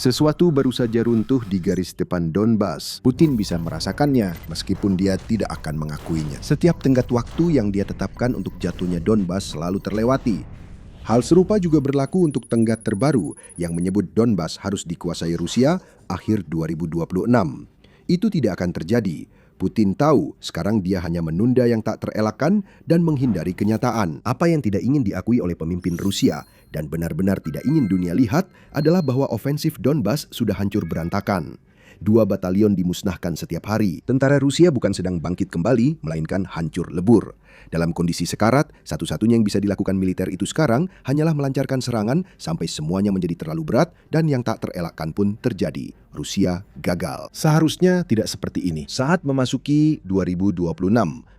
Sesuatu baru saja runtuh di garis depan Donbas. Putin bisa merasakannya meskipun dia tidak akan mengakuinya. Setiap tenggat waktu yang dia tetapkan untuk jatuhnya Donbas selalu terlewati. Hal serupa juga berlaku untuk tenggat terbaru yang menyebut Donbas harus dikuasai Rusia akhir 2026. Itu tidak akan terjadi. Putin tahu sekarang dia hanya menunda yang tak terelakkan dan menghindari kenyataan. Apa yang tidak ingin diakui oleh pemimpin Rusia dan benar-benar tidak ingin dunia lihat adalah bahwa ofensif Donbas sudah hancur berantakan. 2 batalion dimusnahkan setiap hari. Tentara Rusia bukan sedang bangkit kembali, melainkan hancur lebur. Dalam kondisi sekarat, satu-satunya yang bisa dilakukan militer itu sekarang hanyalah melancarkan serangan sampai semuanya menjadi terlalu berat dan yang tak terelakkan pun terjadi. Rusia gagal. Seharusnya tidak seperti ini. Saat memasuki 2026,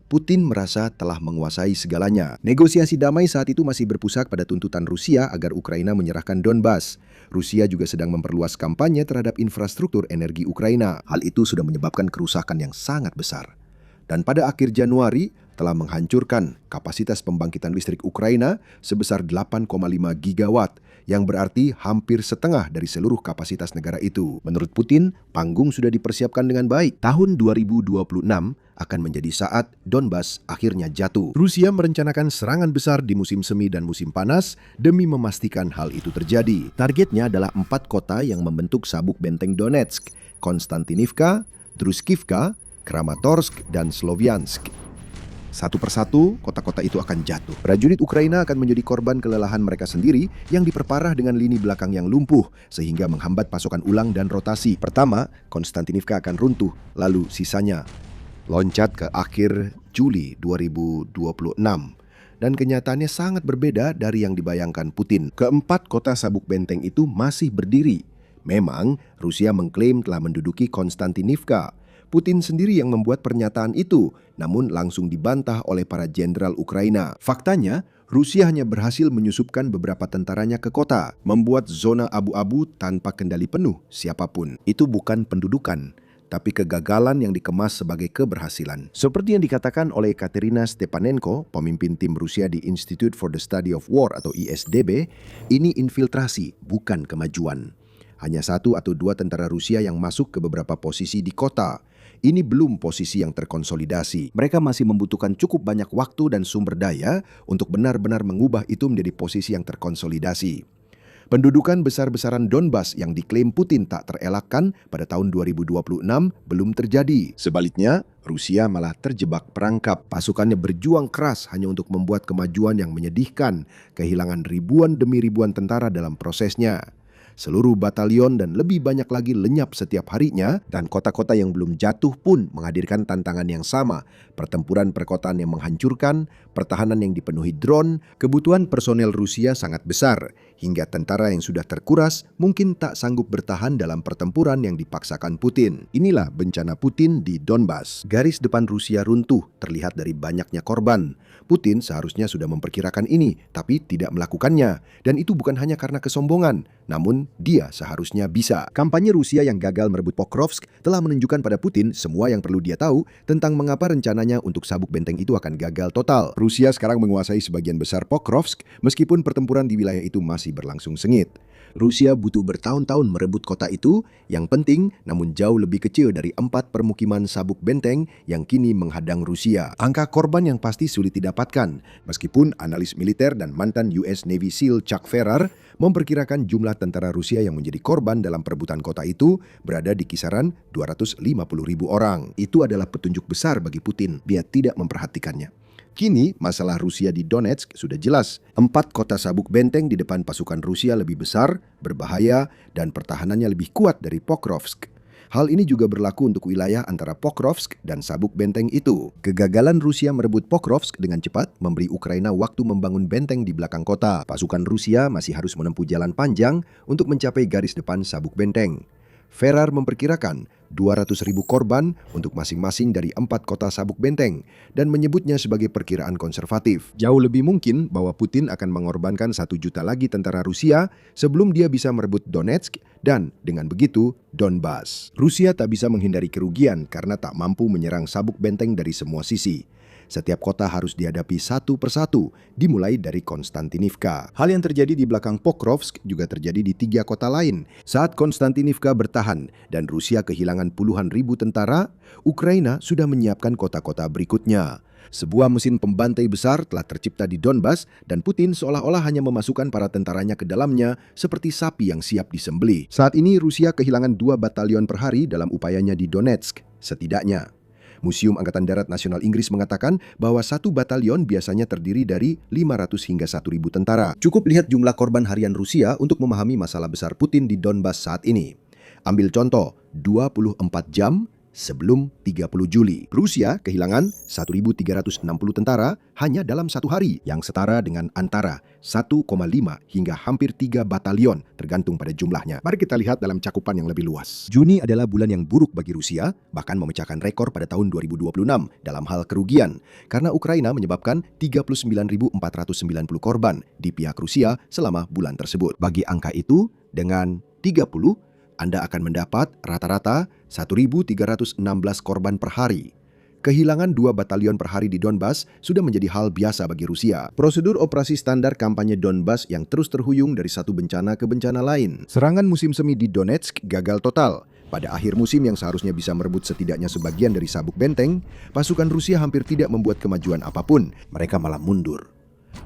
Putin merasa telah menguasai segalanya. Negosiasi damai saat itu masih berpusat pada tuntutan Rusia agar Ukraina menyerahkan Donbas. Rusia juga sedang memperluas kampanye terhadap infrastruktur energi Ukraina. Hal itu sudah menyebabkan kerusakan yang sangat besar. Dan pada akhir Januari telah menghancurkan kapasitas pembangkitan listrik Ukraina sebesar 8,5 gigawatt, yang berarti hampir setengah dari seluruh kapasitas negara itu. Menurut Putin, panggung sudah dipersiapkan dengan baik. Tahun 2026 akan menjadi saat Donbas akhirnya jatuh. Rusia merencanakan serangan besar di musim semi dan musim panas demi memastikan hal itu terjadi. Targetnya adalah 4 kota yang membentuk sabuk benteng Donetsk: Konstantinivka, Druskivka, Kramatorsk, dan Sloviansk. Satu persatu, kota-kota itu akan jatuh. Prajurit Ukraina akan menjadi korban kelelahan mereka sendiri yang diperparah dengan lini belakang yang lumpuh, sehingga menghambat pasokan ulang dan rotasi. Pertama, Konstantinivka akan runtuh, lalu sisanya loncat ke akhir Juli 2026. Dan kenyataannya sangat berbeda dari yang dibayangkan Putin. Keempat kota sabuk benteng itu masih berdiri. Memang, Rusia mengklaim telah menduduki Konstantinivka. Putin sendiri yang membuat pernyataan itu, namun langsung dibantah oleh para jenderal Ukraina. Faktanya, Rusia hanya berhasil menyusupkan beberapa tentaranya ke kota, membuat zona abu-abu tanpa kendali penuh siapapun. Itu bukan pendudukan, tapi kegagalan yang dikemas sebagai keberhasilan. Seperti yang dikatakan oleh Katerina Stepanenko, pemimpin tim Rusia di Institute for the Study of War atau ISDB, ini infiltrasi, bukan kemajuan. Hanya 1 atau 2 tentara Rusia yang masuk ke beberapa posisi di kota. Ini belum posisi yang terkonsolidasi. Mereka masih membutuhkan cukup banyak waktu dan sumber daya untuk benar-benar mengubah itu menjadi posisi yang terkonsolidasi. Pendudukan besar-besaran Donbas yang diklaim Putin tak terelakkan pada tahun 2026 belum terjadi. Sebaliknya, Rusia malah terjebak perangkap. Pasukannya berjuang keras hanya untuk membuat kemajuan yang menyedihkan, kehilangan ribuan demi ribuan tentara dalam prosesnya. Seluruh batalion dan lebih banyak lagi lenyap setiap harinya, dan kota-kota yang belum jatuh pun menghadirkan tantangan yang sama. Pertempuran perkotaan yang menghancurkan, pertahanan yang dipenuhi drone, kebutuhan personel Rusia sangat besar, hingga tentara yang sudah terkuras mungkin tak sanggup bertahan dalam pertempuran yang dipaksakan Putin. Inilah bencana Putin di Donbas. Garis depan Rusia runtuh terlihat dari banyaknya korban. Putin seharusnya sudah memperkirakan ini, tapi tidak melakukannya. Dan itu bukan hanya karena kesombongan, namun dia seharusnya bisa. Kampanye Rusia yang gagal merebut Pokrovsk telah menunjukkan pada Putin semua yang perlu dia tahu tentang mengapa rencananya untuk sabuk benteng itu akan gagal total. Rusia sekarang menguasai sebagian besar Pokrovsk, meskipun pertempuran di wilayah itu masih berlangsung sengit. Rusia butuh bertahun-tahun merebut kota itu, yang penting namun jauh lebih kecil dari 4 permukiman sabuk benteng yang kini menghadang Rusia. Angka korban yang pasti sulit didapatkan, meskipun analis militer dan mantan US Navy SEAL Chuck Ferrar memperkirakan jumlah tentara Rusia yang menjadi korban dalam perebutan kota itu berada di kisaran 250.000 orang. Itu adalah petunjuk besar bagi Putin, dia tidak memperhatikannya. Kini, masalah Rusia di Donetsk sudah jelas. 4 kota sabuk benteng di depan pasukan Rusia lebih besar, berbahaya, dan pertahanannya lebih kuat dari Pokrovsk. Hal ini juga berlaku untuk wilayah antara Pokrovsk dan sabuk benteng itu. Kegagalan Rusia merebut Pokrovsk dengan cepat memberi Ukraina waktu membangun benteng di belakang kota. Pasukan Rusia masih harus menempuh jalan panjang untuk mencapai garis depan sabuk benteng. Ferrar memperkirakan 200.000 korban untuk masing-masing dari 4 kota sabuk benteng dan menyebutnya sebagai perkiraan konservatif. Jauh lebih mungkin bahwa Putin akan mengorbankan 1 juta lagi tentara Rusia sebelum dia bisa merebut Donetsk dan dengan begitu Donbas. Rusia tak bisa menghindari kerugian karena tak mampu menyerang sabuk benteng dari semua sisi. Setiap kota harus dihadapi satu persatu, dimulai dari Konstantinivka. Hal yang terjadi di belakang Pokrovsk juga terjadi di 3 kota lain. Saat Konstantinivka bertahan dan Rusia kehilangan puluhan ribu tentara, Ukraina sudah menyiapkan kota-kota berikutnya. Sebuah mesin pembantai besar telah tercipta di Donbas dan Putin seolah-olah hanya memasukkan para tentaranya ke dalamnya seperti sapi yang siap disembelih. Saat ini Rusia kehilangan 2 batalion per hari dalam upayanya di Donetsk, setidaknya. Museum Angkatan Darat Nasional Inggris mengatakan bahwa 1 batalion biasanya terdiri dari 500 hingga 1.000 tentara. Cukup lihat jumlah korban harian Rusia untuk memahami masalah besar Putin di Donbas saat ini. Ambil contoh, 24 jam sebelum 30 Juli, Rusia kehilangan 1.360 tentara hanya dalam 1 hari, yang setara dengan antara 1,5 hingga hampir 3 batalion, tergantung pada jumlahnya. Mari kita lihat dalam cakupan yang lebih luas. Juni adalah bulan yang buruk bagi Rusia, bahkan memecahkan rekor pada tahun 2026 dalam hal kerugian, karena Ukraina menyebabkan 39.490 korban di pihak Rusia selama bulan tersebut. Bagi angka itu, dengan 30, Anda akan mendapat rata-rata 1.316 korban per hari. Kehilangan 2 batalion per hari di Donbas sudah menjadi hal biasa bagi Rusia. Prosedur operasi standar kampanye Donbas yang terus terhuyung dari satu bencana ke bencana lain. Serangan musim semi di Donetsk gagal total. Pada akhir musim yang seharusnya bisa merebut setidaknya sebagian dari sabuk benteng, pasukan Rusia hampir tidak membuat kemajuan apapun. Mereka malah mundur.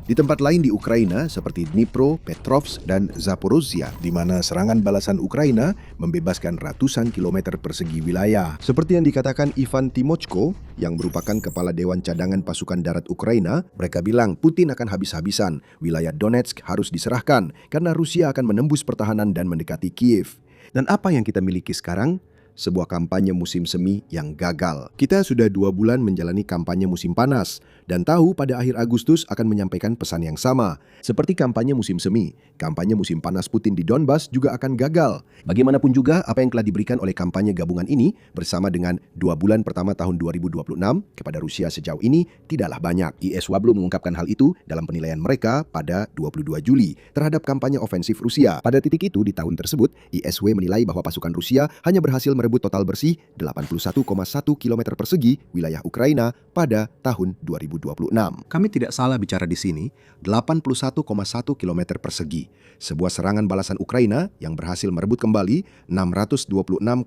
Di tempat lain di Ukraina seperti Dnipro, Petrovsk, dan Zaporozhia, di mana serangan balasan Ukraina membebaskan ratusan kilometer persegi wilayah. Seperti yang dikatakan Ivan Timochko, yang merupakan Kepala Dewan Cadangan Pasukan Darat Ukraina, mereka bilang Putin akan habis-habisan, wilayah Donetsk harus diserahkan karena Rusia akan menembus pertahanan dan mendekati Kiev. Dan apa yang kita miliki sekarang? Sebuah kampanye musim semi yang gagal. Kita sudah 2 bulan menjalani kampanye musim panas dan tahu pada akhir Agustus akan menyampaikan pesan yang sama. Seperti kampanye musim semi, kampanye musim panas Putin di Donbas juga akan gagal. Bagaimanapun juga apa yang telah diberikan oleh kampanye gabungan ini bersama dengan 2 bulan pertama tahun 2026 kepada Rusia sejauh ini tidaklah banyak. ISW belum mengungkapkan hal itu dalam penilaian mereka pada 22 Juli terhadap kampanye ofensif Rusia. Pada titik itu di tahun tersebut, ISW menilai bahwa pasukan Rusia hanya berhasil merebut total bersih 81,1 km persegi wilayah Ukraina pada tahun 2026. Kami tidak salah bicara di sini, 81,1 km persegi. Sebuah serangan balasan Ukraina yang berhasil merebut kembali 626,85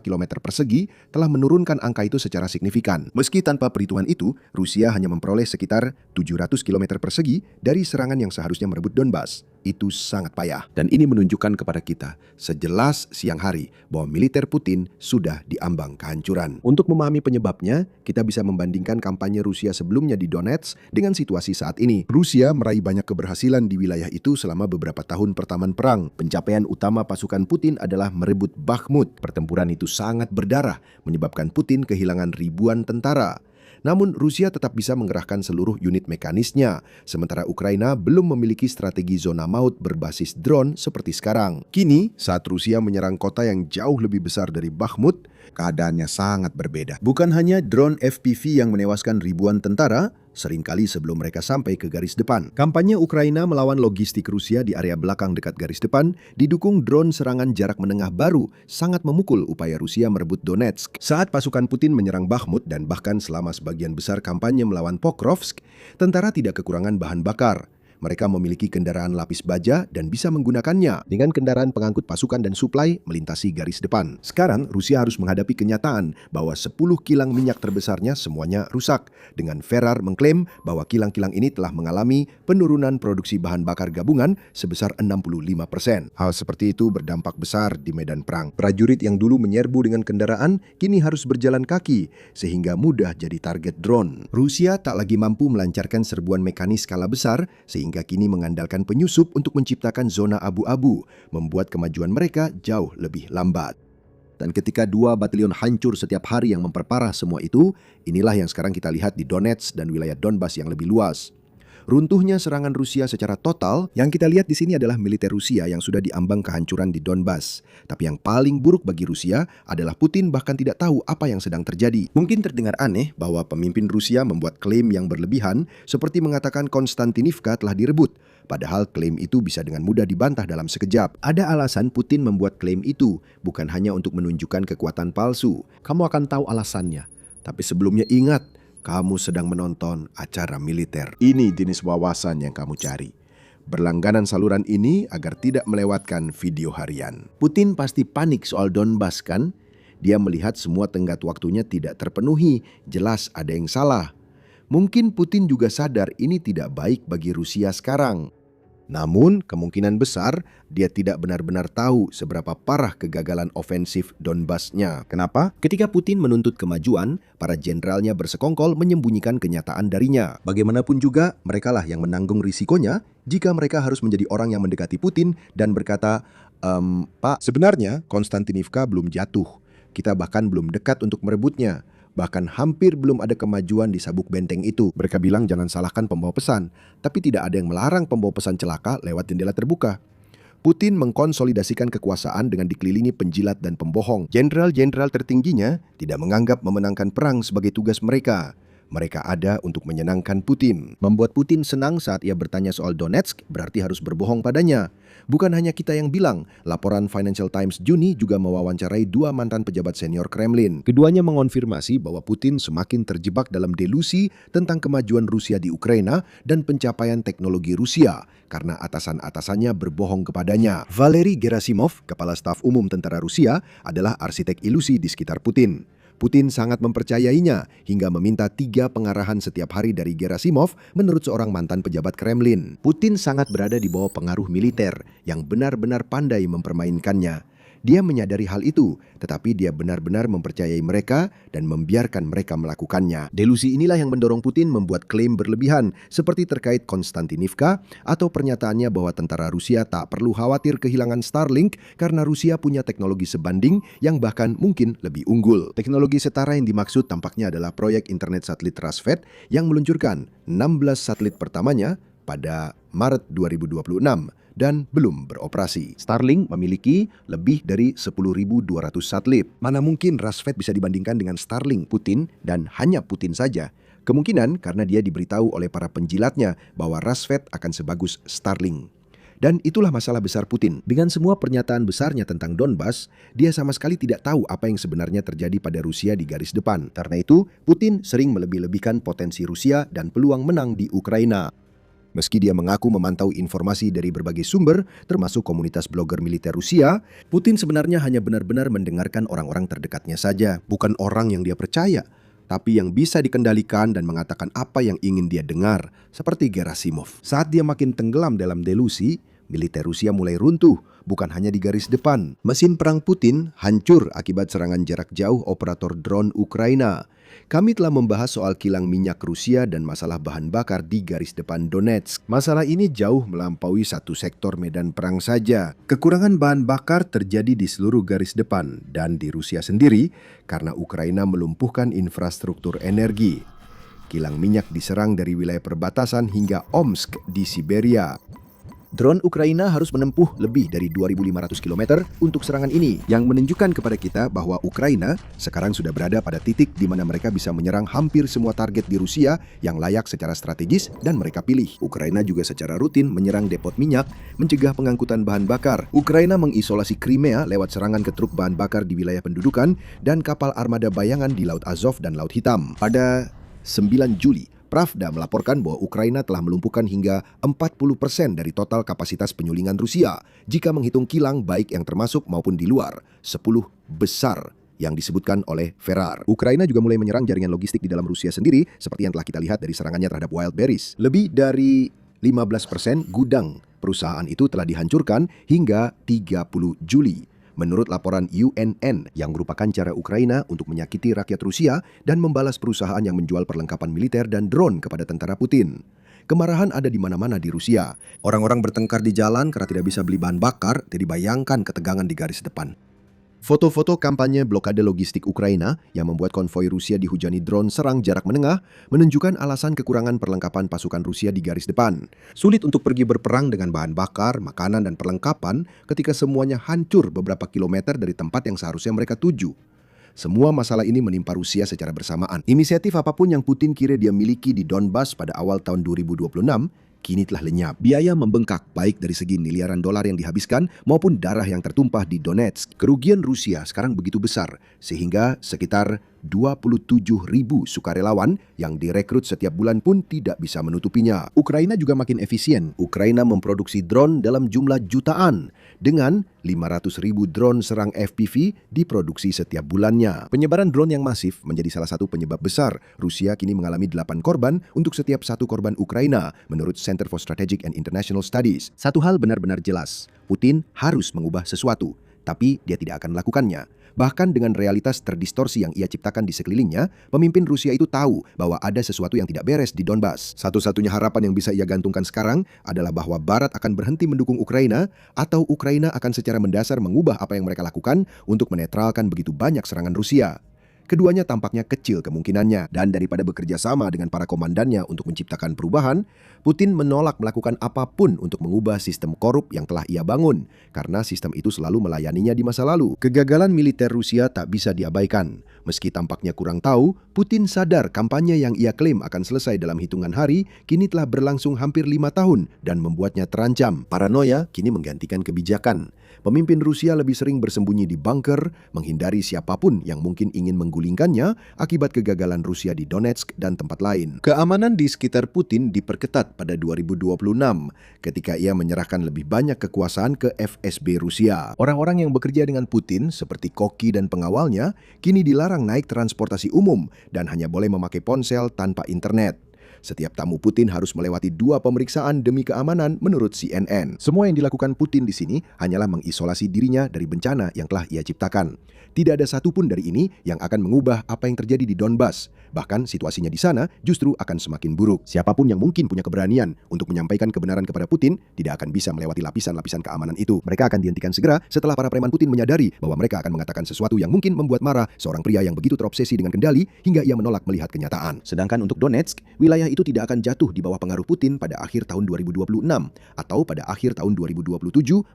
km persegi telah menurunkan angka itu secara signifikan. Meski tanpa perhitungan itu, Rusia hanya memperoleh sekitar 700 km persegi dari serangan yang seharusnya merebut Donbas. Itu sangat payah. Dan ini menunjukkan kepada kita sejelas siang hari bahwa militer Putin sudah diambang kehancuran. Untuk memahami penyebabnya, kita bisa membandingkan kampanye Rusia sebelumnya di Donetsk dengan situasi saat ini. Rusia meraih banyak keberhasilan di wilayah itu selama beberapa tahun pertama perang. Pencapaian utama pasukan Putin adalah merebut Bakhmut. Pertempuran itu sangat berdarah, menyebabkan Putin kehilangan ribuan tentara. Namun Rusia tetap bisa mengerahkan seluruh unit mekanisnya, sementara Ukraina belum memiliki strategi zona maut berbasis drone seperti sekarang. Kini, saat Rusia menyerang kota yang jauh lebih besar dari Bakhmut, keadaannya sangat berbeda. Bukan hanya drone FPV yang menewaskan ribuan tentara, seringkali sebelum mereka sampai ke garis depan. Kampanye Ukraina melawan logistik Rusia di area belakang dekat garis depan didukung drone serangan jarak menengah baru sangat memukul upaya Rusia merebut Donetsk. Saat pasukan Putin menyerang Bakhmut dan bahkan selama sebagian besar kampanye melawan Pokrovsk, tentara tidak kekurangan bahan bakar. Mereka memiliki kendaraan lapis baja dan bisa menggunakannya dengan kendaraan pengangkut pasukan dan suplai melintasi garis depan. Sekarang, Rusia harus menghadapi kenyataan bahwa 10 kilang minyak terbesarnya semuanya rusak. Dengan Ferrar mengklaim bahwa kilang-kilang ini telah mengalami penurunan produksi bahan bakar gabungan sebesar 65%. Hal seperti itu berdampak besar di medan perang. Prajurit yang dulu menyerbu dengan kendaraan kini harus berjalan kaki sehingga mudah jadi target drone. Rusia tak lagi mampu melancarkan serbuan mekanis skala besar sehingga kini mengandalkan penyusup untuk menciptakan zona abu-abu, membuat kemajuan mereka jauh lebih lambat. Dan ketika 2 batalion hancur setiap hari yang memperparah semua itu, inilah yang sekarang kita lihat di Donetsk dan wilayah Donbas yang lebih luas. Runtuhnya serangan Rusia secara total, yang kita lihat di sini adalah militer Rusia yang sudah diambang kehancuran di Donbas. Tapi yang paling buruk bagi Rusia adalah Putin bahkan tidak tahu apa yang sedang terjadi. Mungkin terdengar aneh bahwa pemimpin Rusia membuat klaim yang berlebihan seperti mengatakan Konstantinivka telah direbut. Padahal klaim itu bisa dengan mudah dibantah dalam sekejap. Ada alasan Putin membuat klaim itu, bukan hanya untuk menunjukkan kekuatan palsu. Kamu akan tahu alasannya. Tapi sebelumnya ingat, Kamu sedang menonton acara militer. Ini jenis wawasan yang kamu cari. Berlangganan saluran ini agar tidak melewatkan video harian. Putin pasti panik soal Donbas kan? Dia melihat semua tenggat waktunya tidak terpenuhi, jelas ada yang salah. Mungkin Putin juga sadar ini tidak baik bagi Rusia sekarang. Namun, kemungkinan besar dia tidak benar-benar tahu seberapa parah kegagalan ofensif Donbas-nya. Kenapa? Ketika Putin menuntut kemajuan, para jenderalnya bersekongkol menyembunyikan kenyataan darinya. Bagaimanapun juga, merekalah yang menanggung risikonya jika mereka harus menjadi orang yang mendekati Putin dan berkata, Pak, sebenarnya Konstantinivka belum jatuh. Kita bahkan belum dekat untuk merebutnya. Bahkan hampir belum ada kemajuan di sabuk benteng itu. Mereka bilang jangan salahkan pembawa pesan, tapi tidak ada yang melarang pembawa pesan celaka lewat jendela terbuka. Putin mengkonsolidasikan kekuasaan dengan dikelilingi penjilat dan pembohong. Jenderal-jenderal tertingginya tidak menganggap memenangkan perang sebagai tugas mereka. Mereka ada untuk menyenangkan Putin. Membuat Putin senang saat ia bertanya soal Donetsk berarti harus berbohong padanya. Bukan hanya kita yang bilang, laporan Financial Times Juni juga mewawancarai 2 mantan pejabat senior Kremlin. Keduanya mengonfirmasi bahwa Putin semakin terjebak dalam delusi tentang kemajuan Rusia di Ukraina dan pencapaian teknologi Rusia karena atasan-atasannya berbohong kepadanya. Valery Gerasimov, kepala staf umum tentara Rusia, adalah arsitek ilusi di sekitar Putin. Putin sangat mempercayainya hingga meminta 3 pengarahan setiap hari dari Gerasimov menurut seorang mantan pejabat Kremlin. Putin sangat berada di bawah pengaruh militer yang benar-benar pandai mempermainkannya. Dia menyadari hal itu, tetapi dia benar-benar mempercayai mereka dan membiarkan mereka melakukannya. Delusi inilah yang mendorong Putin membuat klaim berlebihan seperti terkait Konstantinivka atau pernyataannya bahwa tentara Rusia tak perlu khawatir kehilangan Starlink karena Rusia punya teknologi sebanding yang bahkan mungkin lebih unggul. Teknologi setara yang dimaksud tampaknya adalah proyek internet satelit Rasvet yang meluncurkan 16 satelit pertamanya pada Maret 2026 dan belum beroperasi. Starlink memiliki lebih dari 10.200 satelit. Mana mungkin Rasvet bisa dibandingkan dengan Starlink Putin dan hanya Putin saja. Kemungkinan karena dia diberitahu oleh para penjilatnya bahwa Rasvet akan sebagus Starlink. Dan itulah masalah besar Putin. Dengan semua pernyataan besarnya tentang Donbas, dia sama sekali tidak tahu apa yang sebenarnya terjadi pada Rusia di garis depan. Karena itu, Putin sering melebih-lebihkan potensi Rusia dan peluang menang di Ukraina. Meski dia mengaku memantau informasi dari berbagai sumber, termasuk komunitas blogger militer Rusia, Putin sebenarnya hanya benar-benar mendengarkan orang-orang terdekatnya saja, bukan orang yang dia percaya, tapi yang bisa dikendalikan dan mengatakan apa yang ingin dia dengar, seperti Gerasimov. Saat dia makin tenggelam dalam delusi, militer Rusia mulai runtuh, bukan hanya di garis depan. Mesin perang Putin hancur akibat serangan jarak jauh operator drone Ukraina. Kami telah membahas soal kilang minyak Rusia dan masalah bahan bakar di garis depan Donetsk. Masalah ini jauh melampaui satu sektor medan perang saja. Kekurangan bahan bakar terjadi di seluruh garis depan dan di Rusia sendiri karena Ukraina melumpuhkan infrastruktur energi. Kilang minyak diserang dari wilayah perbatasan hingga Omsk di Siberia. Drone Ukraina harus menempuh lebih dari 2.500 km untuk serangan ini, yang menunjukkan kepada kita bahwa Ukraina sekarang sudah berada pada titik di mana mereka bisa menyerang hampir semua target di Rusia yang layak secara strategis dan mereka pilih. Ukraina juga secara rutin menyerang depot minyak, mencegah pengangkutan bahan bakar. Ukraina mengisolasi Crimea lewat serangan ke truk bahan bakar di wilayah pendudukan dan kapal armada bayangan di Laut Azov dan Laut Hitam. Pada 9 Juli, Pravda melaporkan bahwa Ukraina telah melumpuhkan hingga 40% dari total kapasitas penyulingan Rusia jika menghitung kilang baik yang termasuk maupun di luar, 10 besar yang disebutkan oleh Ferrar. Ukraina juga mulai menyerang jaringan logistik di dalam Rusia sendiri seperti yang telah kita lihat dari serangannya terhadap Wildberries. Lebih dari 15% gudang perusahaan itu telah dihancurkan hingga 30 Juli. Menurut laporan UNN yang merupakan cara Ukraina untuk menyakiti rakyat Rusia dan membalas perusahaan yang menjual perlengkapan militer dan drone kepada tentara Putin. Kemarahan ada di mana-mana di Rusia. Orang-orang bertengkar di jalan karena tidak bisa beli bahan bakar, jadi bayangkan ketegangan di garis depan. Foto-foto kampanye blokade logistik Ukraina yang membuat konvoi Rusia dihujani drone serang jarak menengah menunjukkan alasan kekurangan perlengkapan pasukan Rusia di garis depan. Sulit untuk pergi berperang dengan bahan bakar, makanan, dan perlengkapan ketika semuanya hancur beberapa kilometer dari tempat yang seharusnya mereka tuju. Semua masalah ini menimpa Rusia secara bersamaan. Inisiatif apapun yang Putin kira dia miliki di Donbas pada awal tahun 2026, kini telah lenyap. Biaya membengkak baik dari segi miliaran dolar yang dihabiskan maupun darah yang tertumpah di Donetsk. Kerugian Rusia sekarang begitu besar sehingga sekitar 27.000 sukarelawan yang direkrut setiap bulan pun tidak bisa menutupinya. Ukraina juga makin efisien. Ukraina memproduksi drone dalam jumlah jutaan dengan 500.000 drone serang FPV diproduksi setiap bulannya. Penyebaran drone yang masif menjadi salah satu penyebab besar Rusia kini mengalami 8 korban untuk setiap 1 korban Ukraina menurut Center for Strategic and International Studies. Satu hal benar-benar jelas, Putin harus mengubah sesuatu, tapi dia tidak akan melakukannya. Bahkan dengan realitas terdistorsi yang ia ciptakan di sekelilingnya, pemimpin Rusia itu tahu bahwa ada sesuatu yang tidak beres di Donbas. Satu-satunya harapan yang bisa ia gantungkan sekarang adalah bahwa Barat akan berhenti mendukung Ukraina atau Ukraina akan secara mendasar mengubah apa yang mereka lakukan untuk menetralkan begitu banyak serangan Rusia. Keduanya tampaknya kecil kemungkinannya, dan daripada bekerja sama dengan para komandannya untuk menciptakan perubahan, Putin menolak melakukan apapun untuk mengubah sistem korup yang telah ia bangun, karena sistem itu selalu melayaninya di masa lalu. Kegagalan militer Rusia tak bisa diabaikan. Meski tampaknya kurang tahu, Putin sadar kampanye yang ia klaim akan selesai dalam hitungan hari, kini telah berlangsung hampir 5 tahun dan membuatnya terancam. Paranoia kini menggantikan kebijakan. Pemimpin Rusia lebih sering bersembunyi di bunker, menghindari siapapun yang mungkin ingin menggulingkannya akibat kegagalan Rusia di Donetsk dan tempat lain. Keamanan di sekitar Putin diperketat pada 2026 ketika ia menyerahkan lebih banyak kekuasaan ke FSB Rusia. Orang-orang yang bekerja dengan Putin seperti koki dan pengawalnya kini dilarang naik transportasi umum dan hanya boleh memakai ponsel tanpa internet. Setiap tamu Putin harus melewati 2 pemeriksaan demi keamanan menurut CNN. Semua yang dilakukan Putin di sini hanyalah mengisolasi dirinya dari bencana yang telah ia ciptakan. Tidak ada satupun dari ini yang akan mengubah apa yang terjadi di Donbas. Bahkan situasinya di sana justru akan semakin buruk. Siapapun yang mungkin punya keberanian untuk menyampaikan kebenaran kepada Putin tidak akan bisa melewati lapisan-lapisan keamanan itu. Mereka akan dihentikan segera setelah para preman Putin menyadari bahwa mereka akan mengatakan sesuatu yang mungkin membuat marah seorang pria yang begitu terobsesi dengan kendali hingga ia menolak melihat kenyataan. Sedangkan untuk Donetsk, wilayah itu tidak akan jatuh di bawah pengaruh Putin pada akhir tahun 2026 atau pada akhir tahun 2027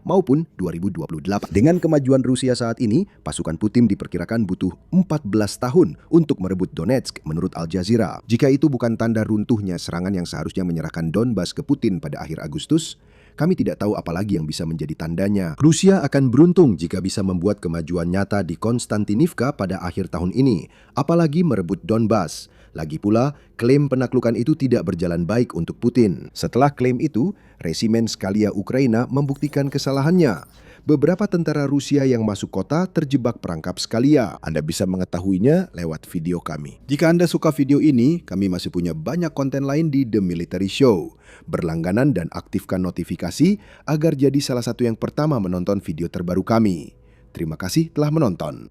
maupun 2028. Dengan kemajuan Rusia saat ini, pasukan Putin diperkirakan butuh 14 tahun untuk merebut Donetsk menurut Al Jazeera. Jika itu bukan tanda runtuhnya serangan yang seharusnya menyerahkan Donbas ke Putin pada akhir Agustus, kami tidak tahu apa lagi yang bisa menjadi tandanya. Rusia akan beruntung jika bisa membuat kemajuan nyata di Konstantinivka pada akhir tahun ini, apalagi merebut Donbas. Lagi pula, klaim penaklukan itu tidak berjalan baik untuk Putin. Setelah klaim itu, Resimen Skalia Ukraina membuktikan kesalahannya. Beberapa tentara Rusia yang masuk kota terjebak perangkap Skalia. Anda bisa mengetahuinya lewat video kami. Jika Anda suka video ini, kami masih punya banyak konten lain di The Military Show. Berlangganan dan aktifkan notifikasi agar jadi salah satu yang pertama menonton video terbaru kami. Terima kasih telah menonton.